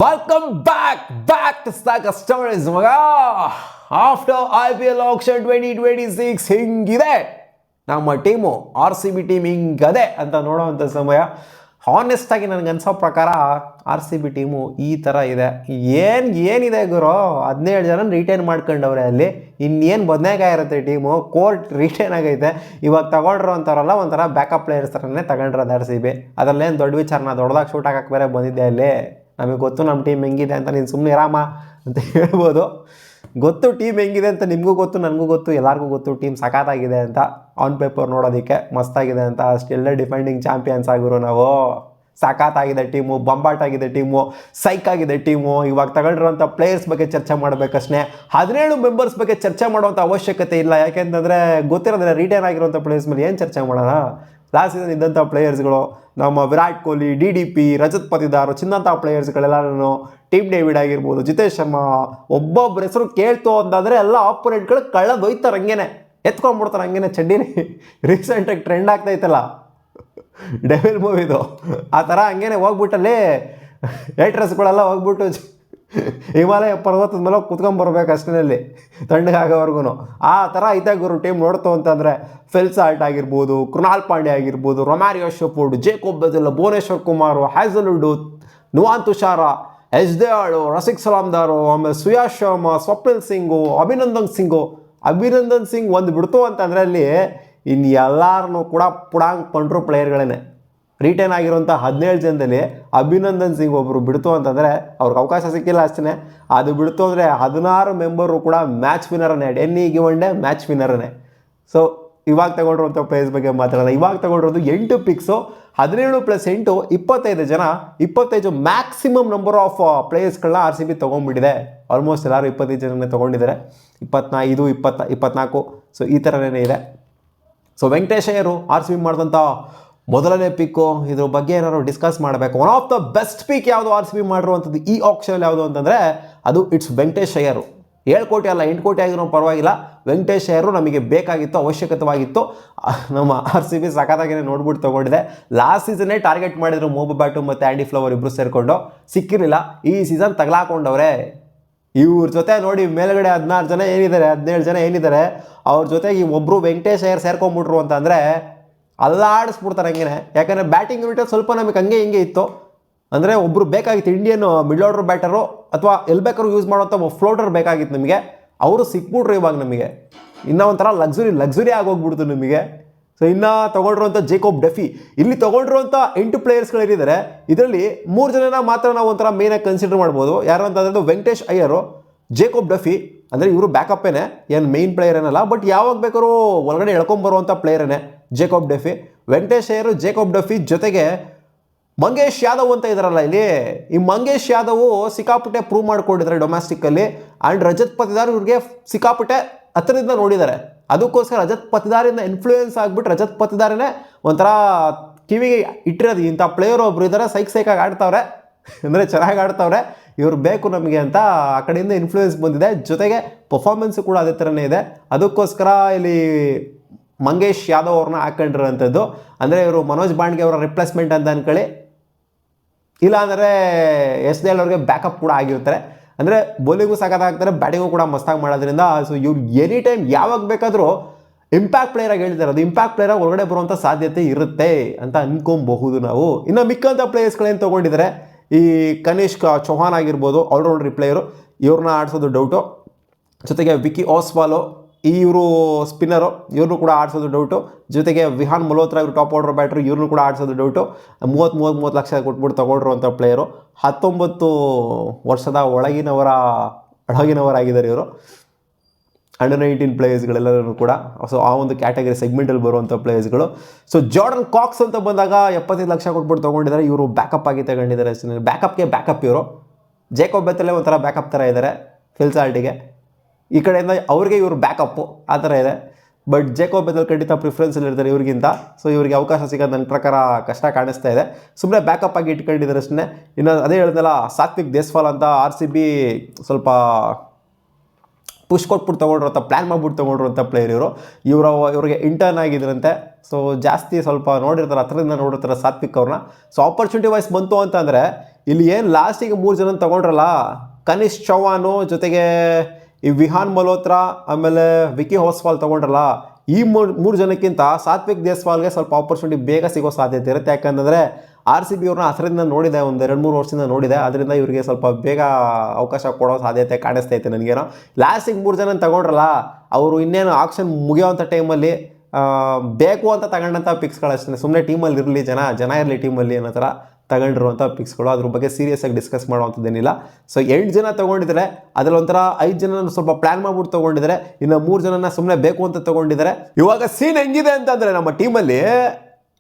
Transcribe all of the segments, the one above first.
Welcome back to Stack Customers ಮಗ. After IPL auction 2026 ಹಿಂಗಿದೆ ನಮ್ಮ ಟೀಮು, RCB ಟೀಮ್ ಹಿಂಗದೆ ಅಂತ ನೋಡೋವಂಥ ಸಮಯ. ಹಾನೆಸ್ಟಾಗಿ ನನಗೆ ಅನ್ಸೋ ಪ್ರಕಾರ RCB ಟೀಮು ಈ ಥರ ಇದೆ. ಏನಿದೆ ಗುರು, 17 ಜನ ರಿಟೈನ್ ಮಾಡ್ಕೊಂಡವ್ರೆ. ಅಲ್ಲಿ ಇನ್ನೇನು ಬದನೇಕಾಯಿ ಇರುತ್ತೆ ಟೀಮು. ಕೋರ್ಟ್ ರಿಟೈನ್ ಆಗೈತೆ. ಇವಾಗ ತಗೊಂಡ್ರು ಅಂತಾರಲ್ಲ, ಒಂಥರ ಬ್ಯಾಕಪ್ ಪ್ಲೇಯರ್ಸ್ ಥರನೇ ತಗೊಂಡ್ರದು RCB. ಅದರಲ್ಲೇನು ದೊಡ್ಡ ವಿಚಾರನ, ದೊಡ್ಡದಾಗಿ ಶೂಟ್ ಹಾಕಕ್ಕೆ ಬೇರೆ ಬಂದಿದ್ದೆ ಅಲ್ಲಿ. ನಮಗೆ ಗೊತ್ತು ನಮ್ಮ ಟೀಮ್ ಹೆಂಗಿದೆ ಅಂತ, ನೀನು ಸುಮ್ಮನೆ ಇರಾಮ ಅಂತ ಹೇಳ್ಬೋದು. ಗೊತ್ತು ಟೀಮ್ ಹೆಂಗಿದೆ ಅಂತ, ನಿಮಗೂ ಗೊತ್ತು, ನನಗೂ ಗೊತ್ತು, ಎಲ್ಲರಿಗೂ ಗೊತ್ತು ಟೀಮ್ ಸಖತ್ತಾಗಿದೆ ಅಂತ. ಆನ್ ಪೇಪರ್ ನೋಡೋದಕ್ಕೆ ಮಸ್ತಾಗಿದೆ ಅಂತ. ಅಷ್ಟೆಲ್ಲ ಡಿಫೆಂಡಿಂಗ್ ಚಾಂಪಿಯನ್ಸ್ ಆಗಿರೋ ನಾವು. ಸಖತ್ತಾಗಿದೆ ಟೀಮು, ಬಂಬಾಟಾಗಿದೆ ಟೀಮು, ಸೈಕ್ ಆಗಿದೆ ಟೀಮು. ಇವಾಗ ತಗೊಂಡಿರೋಂಥ ಪ್ಲೇಯರ್ಸ್ ಬಗ್ಗೆ ಚರ್ಚೆ ಮಾಡಬೇಕಷ್ಟೇ. 17 ಮೆಂಬರ್ಸ್ ಬಗ್ಗೆ ಚರ್ಚೆ ಮಾಡುವಂಥ ಅವಶ್ಯಕತೆ ಇಲ್ಲ. ಯಾಕೆಂತಂದರೆ ಗೊತ್ತಿರೋದ್ರೆ ರಿಟೈನ್ ಆಗಿರೋಂಥ ಪ್ಲೇಯರ್ಸ್ ಮೇಲೆ ಏನು ಚರ್ಚೆ ಮಾಡೋಣ. ಲಾಸ್ಟ್ ಸೀಸನ್ ಇದ್ದಂಥ ಪ್ಲೇಯರ್ಸ್ಗಳು, ನಮ್ಮ ವಿರಾಟ್ ಕೊಹ್ಲಿ, DDP, ರಜತ್ ಪತಿದಾರ್, ಚಿನ್ನಂಥ ಪ್ಲೇಯರ್ಸ್ಗಳೆಲ್ಲರೂ, ಟೀಮ್ ಡೇವಿಡ್ ಆಗಿರ್ಬೋದು, ಜಿತೇಶ್ ಶರ್ಮಾ, ಒಬ್ಬೊಬ್ಬರ ಹೆಸರು ಕೇಳ್ತು ಅಂತಂದರೆ ಎಲ್ಲ ಆಪೋನೆಂಟ್ಗಳು ಕಳ್ಳದೊಯ್ತಾರೆ, ಹಂಗೇನೆ ಎತ್ಕೊಂಡ್ಬಿಡ್ತಾರೆ ಹಂಗೇನೆ ಚಡ್ಡಿನಿ. ರೀಸೆಂಟಾಗಿ ಟ್ರೆಂಡ್ ಆಗ್ತೈತಲ್ಲ ಡೆವಿಲ್ ಮೂವಿದು, ಆ ಥರ ಹಂಗೇನೆ ಹೋಗ್ಬಿಟ್ಟಲ್ಲಿ ಏಟ್ರಸ್ಗಳೆಲ್ಲ ಹೋಗ್ಬಿಟ್ಟು ಹಿಮಾಲಯ ಪರ್ವತದ ಮೇಲೆ ಕುತ್ಕೊಂಡ್ಬರ್ಬೇಕು ಅಷ್ಟರಲ್ಲಿ ತಣ್ಣಗಾಗೋವರೆಗೂ. ಆ ಥರ ಐತೆ ಗುರು ಟೀಮ್ ನೋಡ್ತು ಅಂತಂದರೆ. ಫೆಲ್ಸ್ ಆಲ್ಟ್ ಆಗಿರ್ಬೋದು, ಕೃಣಾಲ್ ಪಾಂಡೆ ಆಗಿರ್ಬೋದು, ರೊಮ್ಯಾರಿಯೋ shepherd, Jacob ಬೆದೆಲ್, Bhuvneshwar Kumar, Hazlewood, Nuvan Tushar, ಎಜ್ದೇವಾಳು, Rasik ಸಲಾಮ್ದಾರು, ಆಮೇಲೆ ಸುಯಾಶ್ ಶರ್ಮಾ, ಸ್ವಪ್ನಿಲ್ ಸಿಂಗು, ಅಭಿನಂದನ್ ಸಿಂಗ್ ಒಂದು ಬಿಡ್ತು ಅಂತಂದರೆ ಅಲ್ಲಿ ಇನ್ನು ಎಲ್ಲರೂ ಕೂಡ ಪುಡಾಂಗ್ ಪಂಟ್ರು ಪ್ಲೇಯರ್ಗಳೇ. ರಿಟೈನ್ ಆಗಿರೋಂಥ 17 ಜನದಲ್ಲಿ ಅಭಿನಂದನ್ ಸಿಂಗ್ ಒಬ್ಬರು ಬಿಡ್ತು ಅಂತಂದರೆ, ಅವ್ರಿಗೆ ಅವಕಾಶ ಸಿಕ್ಕಿಲ್ಲ ಅಷ್ಟೇ. ಅದು ಬಿಡ್ತು ಅಂದರೆ 16 ಮೆಂಬರು ಕೂಡ ಮ್ಯಾಚ್ ವಿನ್ನರನ್ನೇ, ಎನಿ ಗಿವನ್ ಡೇ ಮ್ಯಾಚ್ ವಿನ್ನರನ್ನೇ. ಸೊ ಇವಾಗ ತಗೊಂಡಿರುವಂಥ ಪ್ಲೇಯರ್ಸ್ ಬಗ್ಗೆ ಮಾತಾಡೋಣ. ಇವಾಗ ತಗೊಂಡಿರೋದು 8 ಪಿಕ್ಸು, 17 + 8 25 ಜನ, 25 ಮ್ಯಾಕ್ಸಿಮಮ್ ನಂಬರ್ ಆಫ್ ಪ್ಲೇಯರ್ಸ್ಗಳನ್ನ RCB ತೊಗೊಂಡ್ಬಿಟ್ಟಿದೆ. ಆಲ್ಮೋಸ್ಟ್ ಎಲ್ಲರೂ 25 ಜನನೇ ತೊಗೊಂಡಿದ್ದಾರೆ. 25, 24 ಸೊ ಈ ಥರನೇ ಇದೆ. ಸೊ ವೆಂಕಟೇಶ್ ಅಯ್ಯರು RCB ಮಾಡಿದಂಥ ಮೊದಲನೇ ಪಿಕ್ಕು. ಇದ್ರ ಬಗ್ಗೆ ಏನಾದ್ರು ಡಿಸ್ಕಸ್ ಮಾಡಬೇಕು. ಒನ್ ಆಫ್ ದ ಬೆಸ್ಟ್ ಪಿಕ್ ಯಾವುದು RCB ಮಾಡಿರುವಂಥದ್ದು ಈ ಆಪ್ಷನ್ ಯಾವುದು ಅಂತಂದರೆ ಅದು ಇಟ್ಸ್ ವೆಂಕಟೇಶ್ ಅಯ್ಯರು. 7 ಕೋಟಿ ಅಲ್ಲ, 8 ಕೋಟಿ ಆಗಿರೋ ಪರವಾಗಿಲ್ಲ. ವೆಂಕಟೇಶ್ ಅಯ್ಯರು ನಮಗೆ ಬೇಕಾಗಿತ್ತು, ಅವಶ್ಯಕತೆವಾಗಿತ್ತು. ನಮ್ಮ RCB ಸಖತ್ತಾಗಿಯೇ ನೋಡ್ಬಿಟ್ಟು ತೊಗೊಂಡಿದೆ. ಲಾಸ್ಟ್ ಸೀಸನ್ನೇ ಟಾರ್ಗೆಟ್ ಮಾಡಿದ್ರು ಮೋಬು ಬ್ಯಾಟು ಮತ್ತು ಆ್ಯಂಡಿ ಫ್ಲವರ್ ಇಬ್ಬರು ಸೇರಿಕೊಂಡು, ಸಿಕ್ಕಿರಲಿಲ್ಲ. ಈ ಸೀಸನ್ ತಗಲಾಕೊಂಡವ್ರೆ. ಇವ್ರ ಜೊತೆ ನೋಡಿ ಮೇಲ್ಗಡೆ 16 ಜನ ಏನಿದ್ದಾರೆ, 17 ಜನ ಏನಿದ್ದಾರೆ, ಅವ್ರ ಜೊತೆಗೆ ಒಬ್ಬರು ವೆಂಕಟೇಶ್ ಅಯ್ಯರ್ ಸೇರ್ಕೊಂಡ್ಬಿಟ್ರು ಅಂತಂದರೆ ಅಲ್ಲಾಡಿಸ್ಬಿಡ್ತಾರೆ ಹಂಗೆ. ಯಾಕಂದರೆ ಬ್ಯಾಟಿಂಗ್ ಯೂನಿಟ್ ಸ್ವಲ್ಪ ನಮಗೆ ಹಂಗೆ ಹಿಂಗೆ ಇತ್ತು. ಅಂದರೆ ಒಬ್ಬರು ಬೇಕಾಗಿತ್ತು, ಇಂಡಿಯನ್ ಮಿಡ್ ಆರ್ಡರ್ ಬ್ಯಾಟರು ಅಥವಾ ಎಲ್ಲಿ ಬೇಕಾದ್ರೂ ಯೂಸ್ ಮಾಡೋಂಥ ಫ್ಲೋಟರ್ ಬೇಕಾಗಿತ್ತು ನಮಗೆ. ಅವರು ಸಿಕ್ಬಿಟ್ರು ಇವಾಗ ನಮಗೆ. ಇನ್ನೂ ಒಂಥರ ಲಕ್ಸುರಿ ಆಗೋಗ್ಬಿಡ್ತು ನಮಗೆ. ಸೊ ಇನ್ನು ತೊಗೊಂಡಿರುವಂಥ ಜೇಕೋಬ್ ಡೆಫಿ, ಇಲ್ಲಿ ತೊಗೊಂಡಿರುವಂಥ 8 ಪ್ಲೇಯರ್ಸ್ಗಳಿದ್ದಾರೆ. ಇದರಲ್ಲಿ 3 ಜನನ ಮಾತ್ರ ನಾವು ಒಂಥರ ಮೇನಾಗಿ ಕನ್ಸಿಡರ್ ಮಾಡ್ಬೋದು. ಯಾರು ಅಂತಂದ್ರೆ ವೆಂಕಟೇಶ್ ಅಯ್ಯರು, ಜೇಕೋಬ್ ಡೆಫಿ. ಅಂದರೆ ಇವರು ಬ್ಯಾಕಪ್ಪೇನೆ, ಏನು ಮೇಯ್ನ್ ಪ್ಲೇಯರ್ ಏನಲ್ಲ, ಬಟ್ ಯಾವಾಗ ಬೇಕಾದ್ರೂ ಒಳಗಡೆ ಎಳ್ಕೊಂಬರುವಂಥ ಪ್ಲೇಯರೇನೆ ಜೇಕೋಬ್ ಡೆಫಿ. ವೆಂಕಟೇಶ್ ಅಯ್ಯರು, ಜೇಕೋಬ್ ಡೆಫಿ ಜೊತೆಗೆ ಮಂಗೇಶ್ ಯಾದವ್ ಅಂತ ಇದ್ದಾರಲ್ಲ ಇಲ್ಲಿ. ಈ ಮಂಗೇಶ್ ಯಾದವ್ ಸಿಕ್ಕಾಪಟ್ಟೆ ಪ್ರೂವ್ ಮಾಡ್ಕೊಂಡಿದ್ದಾರೆ ಡೊಮ್ಯಾಸ್ಟಿಕ್ಕಲ್ಲಿ. ಆ್ಯಂಡ್ ರಜತ್ ಪತಿದಾರ್ ಇವ್ರಿಗೆ ಸಿಕ್ಕಾಪಟ್ಟೆ ಹತ್ತಿರದಿಂದ ನೋಡಿದ್ದಾರೆ. ಅದಕ್ಕೋಸ್ಕರ ರಜತ್ ಪತಿದಾರಿಂದ ಇನ್ಫ್ಲೂಯೆನ್ಸ್ ಆಗಿಬಿಟ್ಟು ರಜತ್ ಪತಿದಾರನೇ ಒಂಥರ ಕಿವಿಗೆ ಇಟ್ಟಿರೋದು, ಇಂಥ ಪ್ಲೇಯರ್ ಒಬ್ರು ಇದ್ದಾರೆ, ಸೈಕಾಗಿ ಆಡ್ತಾವ್ರೆ, ಅಂದರೆ ಚೆನ್ನಾಗಿ ಆಡ್ತಾವ್ರೆ, ಇವ್ರು ಬೇಕು ನಮಗೆ ಅಂತ ಆ ಕಡೆಯಿಂದ ಇನ್ಫ್ಲೂಯೆನ್ಸ್ ಬಂದಿದೆ. ಜೊತೆಗೆ ಪರ್ಫಾರ್ಮೆನ್ಸು ಕೂಡ ಅದೇ ಥರನೇ ಇದೆ. ಅದಕ್ಕೋಸ್ಕರ ಇಲ್ಲಿ ಮಂಗೇಶ್ ಯಾದವ್ ಅವ್ರನ್ನ ಹಾಕೊಂಡಿರೋಂಥದ್ದು. ಅಂದರೆ ಇವರು ಮನೋಜ್ ಬಾಂಡ್ಗೆ ಅವರ ರಿಪ್ಲೇಸ್ಮೆಂಟ್ ಅಂತ ಅಂದ್ಕೊಳ್ಳಿ. ಇಲ್ಲಾಂದರೆ SDL ಅವ್ರಿಗೆ ಬ್ಯಾಕಪ್ ಕೂಡ ಆಗಿರ್ತಾರೆ. ಅಂದರೆ ಬೌಲಿಂಗು ಸಖತ್ತಾಗ್ತಾರೆ, ಬ್ಯಾಟಿಂಗು ಕೂಡ ಮಸ್ತಾಗಿ ಮಾಡೋದ್ರಿಂದ ಸೊ ಇವ್ರು ಎನಿ ಟೈಮ್ ಯಾವಾಗ ಬೇಕಾದರೂ ಇಂಪ್ಯಾಕ್ಟ್ ಪ್ಲೇಯರಾಗಿ ಹೇಳ್ತಾರೆ. ಅದು ಇಂಪ್ಯಾಕ್ಟ್ ಪ್ಲೇಯರಾಗಿ ಹೊರಗಡೆ ಬರುವಂಥ ಸಾಧ್ಯತೆ ಇರುತ್ತೆ ಅಂತ ಅನ್ಕೊಬಹುದು ನಾವು. ಇನ್ನು ಮಿಕ್ಕಂಥ ಪ್ಲೇಯರ್ಸ್ಗಳೇನು ತೊಗೊಂಡಿದ್ದಾರೆ, ಈ ಕನಿಷ್ಕ್ ಚೌಹಾನ್ ಆಗಿರ್ಬೋದು, ಆಲ್ರೌಂಡರ್ ಪ್ಲೇಯರು, ಇವ್ರನ್ನ ಆಡಿಸೋದು ಡೌಟು. ಜೊತೆಗೆ ವಿಕಿ ಓಸ್ವಾಲು, ಇವರು ಸ್ಪಿನ್ನರು, ಇವ್ರನ್ನೂ ಕೂಡ ಆಡಿಸೋದು ಡೌಟು. ಜೊತೆಗೆ ವಿಹಾನ್ ಮಲ್ಹೋತ್ರಾ, ಇವರು ಟಾಪ್ ಆರ್ಡರ್ ಬ್ಯಾಟ್ರು, ಇವ್ರನ್ನೂ ಕೂಡ ಆಡಿಸೋದು ಡೌಟು. 30 ಲಕ್ಷ ಕೊಟ್ಬಿಟ್ಟು ತೊಗೊಂಡಿರುವಂಥ ಪ್ಲೇಯರು. 19 ವರ್ಷದ ಒಳಗಿನವರಾಗಿದ್ದಾರೆ ಇವರು. ಅಂಡರ್ 19 ಪ್ಲೇಯರ್ಸ್ಗಳೆಲ್ಲರೂ ಕೂಡ. ಸೊ ಆ ಒಂದು ಕ್ಯಾಟಗರಿ ಸೆಗ್ಮೆಂಟಲ್ಲಿ ಬರುವಂಥ ಪ್ಲೇಯರ್ಸ್ಗಳು. ಸೊ ಜಾರ್ಡನ್ ಕಾಕ್ಸ್ ಅಂತ ಬಂದಾಗ 75 ಲಕ್ಷ ಕೊಟ್ಬಿಟ್ಟು ತೊಗೊಂಡಿದ್ದಾರೆ. ಇವರು ಬ್ಯಾಕಪ್ ಆಗಿ ತಗೊಂಡಿದ್ದಾರೆ. ಬ್ಯಾಕಪ್ ಇವರು. ಜೇಕೋಬ್ ಬೆದೆಲ್ ಒಂಥರ ಬ್ಯಾಕಪ್ ಥರ ಇದ್ದಾರೆ ಫಿಲ್ಸ್ ಆಲ್ಟಿಗೆ. ಈ ಕಡೆಯಿಂದ ಅವ್ರಿಗೆ ಇವರು ಬ್ಯಾಕಪ್ಪು ಆ ಥರ ಇದೆ. ಬಟ್ ಜೇಕೋಬ್ ಬೆದೆಲ್ ಖಂಡಿತ ಪ್ರಿಫರೆನ್ಸಲ್ಲಿ ಇರ್ತಾರೆ ಇವ್ರಿಗಿಂತ. ಸೊ ಇವರಿಗೆ ಅವಕಾಶ ಸಿಗೋದು ನನ್ನ ಪ್ರಕಾರ ಕಷ್ಟ ಕಾಣಿಸ್ತಾ ಇದೆ. ಸುಮ್ಮನೆ ಬ್ಯಾಕಪ್ ಆಗಿ ಇಟ್ಕೊಂಡಿದ್ದಾರೆ ಅಷ್ಟೇ. ಇನ್ನು ಅದೇ ಹೇಳ್ದಲ್ಲ, ಸಾತ್ವಿಕ್ ದೇಸ್ವಾಲ್ ಅಂತ RCB ಸ್ವಲ್ಪ ಪುಷ್ ಕೊಟ್ಬಿಟ್ಟು ತೊಗೊಂಡಿರೋಂಥ, ಪ್ಲ್ಯಾನ್ ಮಾಡ್ಬಿಟ್ಟು ತೊಗೊಂಡಿರೋಂಥ ಪ್ಲೇಯರ್ ಇವರು. ಇವ್ರಿಗೆ ಇಂಟರ್ನ್ ಆಗಿದ್ರಂತೆ. ಸೊ ಜಾಸ್ತಿ ಸ್ವಲ್ಪ ನೋಡಿರ್ತಾರೆ, ಹತ್ರದಿಂದ ನೋಡಿರ್ತಾರೆ ಸಾತ್ವಿಕ್ ಅವ್ರನ್ನ. ಸೊ ಆಪರ್ಚುನಿಟಿ ವೈಸ್ ಬಂತು ಅಂತಂದರೆ ಇಲ್ಲಿ ಏನು ಲಾಸ್ಟಿಗೆ 3 ಜನ ತಗೊಂಡ್ರಲ್ಲ, ಕನಿಷ್ಕ್ ಚೌಹಾನು ಜೊತೆಗೆ ಈ ವಿಹಾನ್ ಮಲ್ಹೋತ್ರಾ ಆಮೇಲೆ ವಿಕಿ ಹೋಸ್ವಾಲ್ ತಗೊಂಡ್ರಲ್ಲ, ಈ ಮೂರು ಜನಕ್ಕಿಂತ ಸಾತ್ವಿಕ್ ದೇಸ್ವಾಲ್ಗೆ ಸ್ವಲ್ಪ ಆಪರ್ಚುನಿಟಿ ಬೇಗ ಸಿಗೋ ಸಾಧ್ಯತೆ ಇರುತ್ತೆ. ಯಾಕಂದರೆ RCB ಅವ್ರನ್ನ ಹಸಿರಿಂದ ನೋಡಿದೆ, ಒಂದು 2-3 ವರ್ಷದಿಂದ ನೋಡಿದೆ. ಅದರಿಂದ ಇವರಿಗೆ ಸ್ವಲ್ಪ ಬೇಗ ಅವಕಾಶ ಕೊಡೋ ಸಾಧ್ಯತೆ ಕಾಣಿಸ್ತೈತೆ ನನಗೇನೋ. ಲಾಸ್ಟಿಗೆ 3 ಜನ ತಗೊಂಡ್ರಲ್ಲ, ಅವರು ಇನ್ನೇನು ಆಕ್ಷನ್ ಮುಗಿಯೋವಂಥ ಟೈಮಲ್ಲಿ ಬೇಕು ಅಂತ ತಗೊಂಡಂಥ ಪಿಕ್ಸ್ಗಳಷ್ಟೇ, ಸುಮ್ಮನೆ ಟೀಮಲ್ಲಿ ಇರಲಿ ಜನ ಇರಲಿ ಟೀಮಲ್ಲಿ ಅನ್ನೋ ಥರ ತಗೊಂಡಿರುವಂಥ ಪಿಕ್ಸ್ಗಳು. ಅದ್ರ ಬಗ್ಗೆ ಸೀರಿಯಸ್ ಆಗಿ ಡಿಸ್ಕಸ್ ಮಾಡುವಂಥದ್ದೇನಿಲ್ಲ. ಸೊ 8 ಜನ ತೊಗೊಂಡಿದ್ದಾರೆ, ಅದರಲ್ಲಿ ಒಂಥರ 5 ಜನ ಸ್ವಲ್ಪ ಪ್ಲ್ಯಾನ್ ಮಾಡ್ಬಿಟ್ಟು ತೊಗೊಂಡಿದ್ದಾರೆ, ಇನ್ನು 3 ಜನನ ಸುಮ್ಮನೆ ಬೇಕು ಅಂತ ತೊಗೊಂಡಿದ್ದಾರೆ. ಇವಾಗ ಸೀನ್ ಹೆಂಗಿದೆ ಅಂತಂದರೆ, ನಮ್ಮ ಟೀಮಲ್ಲಿ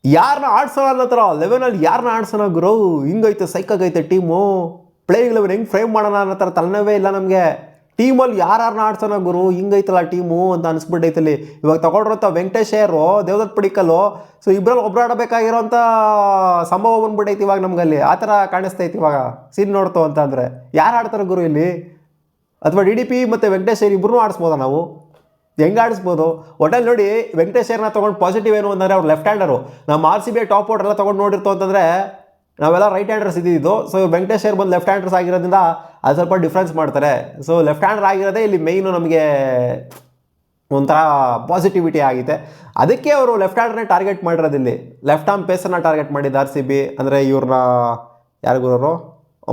ಯಾರನ್ನ ಆಡ್ಸೋಣ ಅನ್ನೋ ಥರ 11ಅಲ್ಲಿ ಯಾರನ್ನ ಆಡ್ಸೋಣ ಗುರು, ಹಿಂಗೈತೆ ಸೈಕಾಗೈತೆ ಟೀಮು, ಪ್ಲೇಯಿಂಗ್ 11 ಹೆಂಗೆ ಫ್ರೇಮ್ ಮಾಡೋಣ ಅನ್ನೋ ಥರ ತಲೆನೋವೇ ಇಲ್ಲ ನಮಗೆ. ಟೀಮಲ್ಲಿ ಯಾರನ್ನ ಆಡ್ಸೋಣ ಗುರು, ಹಿಂಗೈತಲ್ಲ ಟೀಮು ಅಂತ ಅನಿಸ್ಬಿಟ್ಟೈತಲ್ಲಿ. ಇವಾಗ ತಗೊಂಡ್ರಂಥ ವೆಂಕಟೇಶ್ ಅಯ್ಯರು, ದೇವದತ್ ಪಡಿಕ್ಕಲ್ಲು, ಸೊ ಇಬ್ಬರಲ್ಲಿ ಒಬ್ಬರು ಆಡಬೇಕಾಗಿರೋಂಥ ಸಂಭವ ಬಂದ್ಬಿಟ್ಟೈತಿ ಇವಾಗ ನಮಗಲ್ಲಿ. ಆ ಥರ ಕಾಣಿಸ್ತೈತಿ ಇವಾಗ ಸೀನ್ ನೋಡ್ತು ಅಂತ ಅಂದರೆ. ಯಾರು ಆಡ್ತಾರೆ ಗುರು ಇಲ್ಲಿ? ಅಥವಾ DDP ಮತ್ತು ವೆಂಕಟೇಶ್ ಅಯ್ಯರ್ ಇಬ್ಬರೂ ಆಡಿಸ್ಬೋದಾ ನಾವು? ಹೆಂಗೆ ಆಡಿಸ್ಬೋದು? ಒಟ್ಟಲ್ಲಿ ನೋಡಿ, ವೆಂಕಟೇಶ್ ಅಯ್ಯರ್ನ ತೊಗೊಂಡು ಪಾಸಿಟಿವ್ ಏನು ಅಂದರೆ ಅವ್ರು ಲೆಫ್ಟ್ ಹ್ಯಾಂಡರು. ನಮ್ಮ RCB ಟಾಪ್ ಆರ್ಡರ್ ಎಲ್ಲ ತೊಗೊಂಡು ನೋಡಿರ್ತು ಅಂತಂದರೆ ನಾವೆಲ್ಲ ರೈಟ್ ಹ್ಯಾಂಡರ್ಸ್ ಇದ್ದಿದ್ದು. ಸೊ ವೆಂಕಟೇಶ್ ಅಯ್ಯರ್ ಬಂದು ಲೆಫ್ಟ್ ಹ್ಯಾಂಡರ್ಸ್ ಆಗಿರೋದ್ರಿಂದ ಅದು ಸ್ವಲ್ಪ ಡಿಫ್ರೆನ್ಸ್ ಮಾಡ್ತಾರೆ. ಸೊ ಲೆಫ್ಟ್ ಹ್ಯಾಂಡರ್ ಆಗಿರೋದೇ ಇಲ್ಲಿ ಮೇಯ್ನು ನಮಗೆ ಒಂಥರ ಪಾಸಿಟಿವಿಟಿ ಆಗಿದೆ. ಅದಕ್ಕೆ ಅವರು ಲೆಫ್ಟ್ ಹ್ಯಾಂಡರ್ನೇ ಟಾರ್ಗೆಟ್ ಮಾಡಿರೋದು. ಇಲ್ಲಿ ಲೆಫ್ಟ್ ಆರ್ಮ್ ಪೇಸರ್ನ ಟಾರ್ಗೆಟ್ ಮಾಡಿದ್ದು RCB. ಅಂದರೆ ಇವ್ರನ್ನ ಯಾರಿಗೂ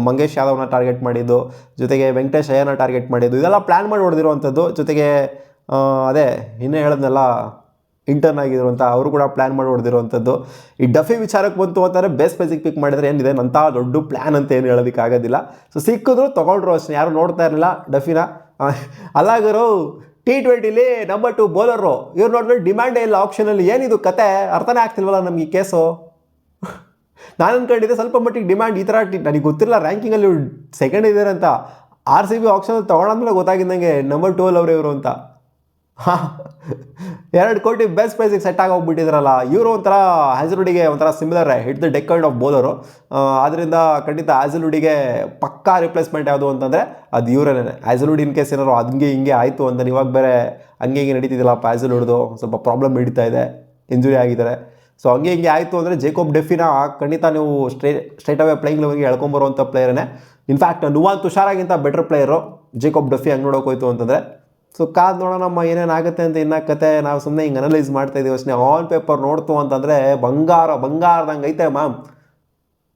ಮಂಗೇಶ್ ಯಾದವ್ನ ಟಾರ್ಗೆಟ್ ಮಾಡಿದ್ದು, ಜೊತೆಗೆ ವೆಂಕಟೇಶ್ ಅಯ್ಯರ್ನ ಟಾರ್ಗೆಟ್ ಮಾಡಿದ್ದು, ಇದೆಲ್ಲ ಪ್ಲ್ಯಾನ್ ಮಾಡಿ ಹೊಡೆದಿರುವಂಥದ್ದು. ಜೊತೆಗೆ ಅದೇ ಇನ್ನೇ ಹೇಳೋದ್ನೆಲ್ಲ ಇಂಟರ್ನ್ ಆಗಿರುವಂಥ ಅವರು ಕೂಡ ಪ್ಲ್ಯಾನ್ ಮಾಡಿ ಹೊಡೆದಿರುವಂಥದ್ದು. ಈ ಡಫಿ ವಿಚಾರಕ್ಕೆ ಬಂತು ಅಂತಂದರೆ ಬೇಸಿಕ್ ಪಿಕ್ ಮಾಡಿದರೆ ಏನಿದೆ ಅಂಥ ದೊಡ್ಡ ಪ್ಲ್ಯಾನ್ ಅಂತ ಏನು ಹೇಳೋದಕ್ಕಾಗೋದಿಲ್ಲ. ಸೊ ಸಿಕ್ಕಿದ್ರು ತೊಗೊಂಡ್ರು ಅಷ್ಟೇ, ಯಾರು ನೋಡ್ತಾ ಇರಲಿಲ್ಲ ಡಫಿನ. ಅಲ್ಲಾಗರು T20ಲಿ ನಂಬರ್ 2 ಬೌಲರು, ಇವ್ರು ನೋಡಿದ್ರೆ ಡಿಮ್ಯಾಂಡೇ ಇಲ್ಲ ಆಪ್ಷನಲ್ಲಿ. ಏನಿದು ಕತೆ ಅರ್ಥನೇ ಆಗ್ತಿಲ್ವಲ್ಲ ನಮಗೆ ಈ ಕೇಸು. ನಾನು ಅಂದ್ಕೊಂಡಿದ್ದೆ ಸ್ವಲ್ಪ ಮಟ್ಟಿಗೆ ಡಿಮ್ಯಾಂಡ್ ಈ ಥರ ನನಗೆ ಗೊತ್ತಿಲ್ಲ ರ್ಯಾಂಕಿಂಗಲ್ಲಿ ಸೆಕೆಂಡ್ ಇದ್ದಾರೆ ಅಂತ. RCB ಆಪ್ಷನಲ್ಲಿ ತೊಗೊಳಂದ್ಮೇಲೆ ಗೊತ್ತಾಗಿದ್ದಂಗೆ ನಂಬರ್ 2 ಅವರೇ ಇವರು ಅಂತ. 2 ಕೋಟಿ ಬೆಸ್ಟ್ ಪ್ರೈಸಿಗೆ ಸೆಟ್ ಆಗೋಗ್ಬಿಟ್ಟಿದ್ರಲ್ಲ ಇವರು. ಒಂಥರ ಹ್ಯಾಸಲ್ವುಡ್ಗೆ ಒಂಥರ similar hit the deck kind of bowler. ಆದ್ದರಿಂದ ಖಂಡಿತ ಹ್ಯಾಸಲ್ವುಡ್ಗೆ ಪಕ್ಕಾ ರಿಪ್ಲೇಸ್ಮೆಂಟ್ ಯಾವುದು ಅಂತಂದರೆ ಅದು ಇವರೇನೆ. ಹ್ಯಾಸಲ್ವುಡ್ ಇನ್ ಕೇಸ್ ಏನಾರು ಹಂಗೆ ಹಿಂಗೆ ಆಯಿತು ಅಂತ, ಇವಾಗ ಬೇರೆ ಹಂಗೆ ಹಿಂಗೆ ನಡೀತಿದ್ದಿಲ್ಲಪ್ಪ, ಹ್ಯಾಸಲ್ವುಡ್ದು ಸ್ವಲ್ಪ ಪ್ರಾಬ್ಲಮ್ ನಡೀತಾ ಇದೆ, ಇಂಜುರಿ ಆಗಿದ್ದಾರೆ. ಸೊ ಹಂಗೆ ಹಿಂಗೆ ಆಯಿತು ಅಂದರೆ ಜೇಕೋಬ್ ಡೆಫಿನ ಖಂಡಿತ ನೀವು ಸ್ಟ್ರೈಟ್ ಅವೇ ಪ್ಲೇಯಿಂಗ್ ಲೆವೆಲ್ಗೆ ಎಳ್ಕೊಂಬರುವಂಥ ಪ್ಲೇಯರೇ. In fact Nuvan ತುಷಾರಾಗಿಂತ better player Jacob ಡೆಫಿ ಹಂಗೆ ನೋಡೋಕೆ ಹೋಯ್ತು ಅಂತಂದರೆ. ಸೊ ಕಾದು ನೋಡೋಣಮ್ಮ ಏನೇನಾಗುತ್ತೆ ಅಂತ. ಇನ್ನ ಕತೆ ನಾವು ಸುಮ್ಮನೆ ಹಿಂಗೆ ಅನಲೈಸ್ ಮಾಡ್ತಾ ಇದ್ದೀವಿ ಅಷ್ಟೇ. ಆನ್ ಪೇಪರ್ ನೋಡ್ತು ಅಂತಂದರೆ ಬಂಗಾರದಂಗೆ ಐತೆ ಮ್ಯಾಮ್.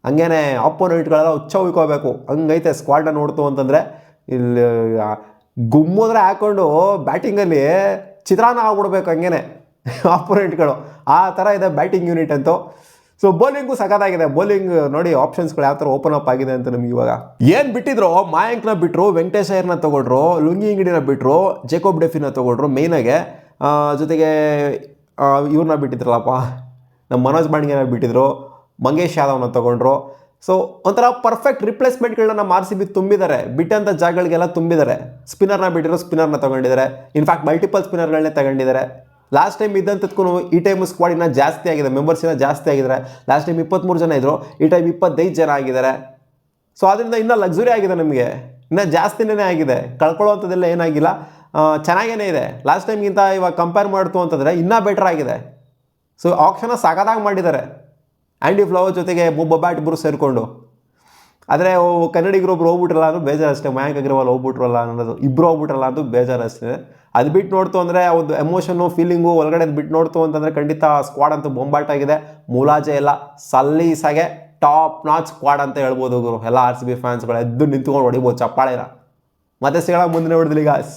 ಹಂಗೇನೆ ಆಪೋನೆಂಟ್ಗಳೆಲ್ಲ ಹುಚ್ಚ ಉಯ್ಕೋಬೇಕು ಹಂಗೈತೆ ಸ್ಕ್ವಾಡ್ನ ನೋಡ್ತು ಅಂತಂದರೆ. ಇಲ್ಲಿ ಗುಮ್ಮಿದ್ರೆ ಹಾಕ್ಕೊಂಡು ಬ್ಯಾಟಿಂಗಲ್ಲಿ ಚಿತ್ರಾನ್ನ ಆಗ್ಬಿಡ್ಬೇಕು ಹಂಗೇನೆ ಆಪೋನೆಂಟ್ಗಳು. ಆ ಥರ ಇದೆ ಬ್ಯಾಟಿಂಗ್ ಯೂನಿಟ್ ಅಂತೂ. ಸೊ ಬೌಲಿಂಗು ಸಖತ್ತಾಗಿದೆ. ಬೌಲಿಂಗ್ ನೋಡಿ ಆಪ್ಷನ್ಸ್ಗಳು ಯಾವ ಥರ ಓಪನ್ ಅಪ್ ಆಗಿದೆ ಅಂತ ನಮ್ಗೆ ಇವಾಗ. ಏನು ಬಿಟ್ಟಿದ್ರು, ಮಾಯಾಂಕ್ನ ಬಿಟ್ಟರು, ವೆಂಕಟೇಶ್ ಅಯ್ಯರ್ನ ತೊಗೊಂಡ್ರು, ಲುಂಗಿ ಇಂಗಡಿನ ಬಿಟ್ಟರು, ಜೇಕೋಬ್ ಡೆಫಿನ ತೊಗೊಂಡ್ರು ಮೇಯ್ನಾಗೆ. ಜೊತೆಗೆ ಇವ್ರನ್ನ ಬಿಟ್ಟಿದ್ರಲ್ಲಪ್ಪ, ನಮ್ಮ ಮನೋಜ್ ಬಾಂಡ್ಗೆನ ಬಿಟ್ಟಿದ್ರು, ಮಂಗೇಶ್ ಯಾದವ್ನ ತೊಗೊಂಡ್ರು. ಸೊ ಒಂಥರ ಪರ್ಫೆಕ್ಟ್ ರಿಪ್ಲೇಸ್ಮೆಂಟ್ಗಳನ್ನ ನಮ್ಮ RCB ತುಂಬಿದ್ದಾರೆ. ಬಿಟ್ಟಂಥ ಜಾಗಗಳಿಗೆಲ್ಲ ತುಂಬಿದ್ದಾರೆ. ಸ್ಪಿನ್ನರ್ನ ಬಿಟ್ಟಿರೋ ಸ್ಪಿನ್ನರ್ನ ತೊಗೊಂಡಿದ್ದಾರೆ. ಇನ್ಫ್ಯಾಕ್ಟ್ ಮಲ್ಟಿಪಲ್ ಸ್ಪಿನ್ನರ್ಗಳನ್ನೇ ತಗೊಂಡಿದ್ದಾರೆ. ಲಾಸ್ಟ್ ಟೈಮ್ ಇದ್ದಂಥದ್ಕೂ ಈ ಟೈಮ್ ಸ್ಕ್ವಾಡ್ ಇನ್ನೂ ಜಾಸ್ತಿ ಆಗಿದೆ, ಮೆಂಬರ್ಸ್ ಇನ್ನೂ ಜಾಸ್ತಿ ಆಗಿದ್ದಾರೆ. ಲಾಸ್ಟ್ ಟೈಮ್ 23 ಜನ ಇದ್ದರು, ಈ ಟೈಮ್ 25 ಜನ ಆಗಿದ್ದಾರೆ. ಸೊ ಅದರಿಂದ ಇನ್ನೂ ಲಕ್ಸುರಿ ಆಗಿದೆ ನಮಗೆ, ಇನ್ನೂ ಜಾಸ್ತಿನೇ ಆಗಿದೆ. ಕಳ್ಕೊಳ್ಳೋವಂಥದ್ದೆಲ್ಲ ಏನಾಗಿಲ್ಲ, ಚೆನ್ನಾಗೇ ಇದೆ. ಲಾಸ್ಟ್ ಟೈಮ್ಗಿಂತ ಇವಾಗ ಕಂಪೇರ್ ಮಾಡ್ತು ಅಂತಂದರೆ ಇನ್ನೂ ಬೆಟರ್ ಆಗಿದೆ. ಸೊ ಆಪ್ಷನ್ನ ಸಖತ್ತಾಗಿ ಮಾಡಿದ್ದಾರೆ. ಆ್ಯಂಡಿ ಫ್ಲವರ್ ಜೊತೆಗೆ ಬೊಬ್ಬಾಟ್ ಇಬ್ಬರು ಸೇರಿಕೊಂಡು. ಆದರೆ ಕನ್ನಡಿಗರು ಒಬ್ರು ಹೋಗ್ಬಿಟ್ರಲ್ಲ ಅನ್ನೋದು ಬೇಜಾರು ಅಷ್ಟೇ. ಮಯಾಂಕ್ ಅಗ್ರವಾಲ್ ಹೋಗ್ಬಿಟ್ರಲ್ಲ ಅನ್ನೋದು, ಇಬ್ಬರು ಹೋಗ್ಬಿಟ್ರಲ್ಲ ಅನ್ನೋದು ಬೇಜಾರು ಅಷ್ಟೇ. ಅದು ಬಿಟ್ಟು ನೋಡ್ತು ಅಂದರೆ ಒಂದು ಎಮೋಷನ್ನು ಫೀಲಿಂಗು ಒಳಗಡೆ ಬಿಟ್ಟು ನೋಡ್ತು ಅಂತಂದರೆ ಖಂಡಿತ ಸ್ಕ್ವಾಡ್ ಅಂತೂ ಬೊಂಬಾಟ್ ಆಗಿದೆ. ಮುಲಾಜೆ ಎಲ್ಲ ಸಲೀಸಾಗೆ ಟಾಪ್ ನಾಚ್ ಸ್ಕ್ವಾಡ್ ಅಂತ ಹೇಳ್ಬೋದು ಗುರು. ಎಲ್ಲ RCB ಫ್ಯಾನ್ಸ್ಗಳು ಎದ್ದು ನಿಂತ್ಕೊಂಡು ಹೊಡಿಬೋದು ಚಪ್ಪಾಳೆನ. ಮತ್ತೆ ಸಿಗೋಣ ಮುಂದಿನ ವಿಡಿಯೋದಲ್ಲಿ ಗಾಯ್ಸ್.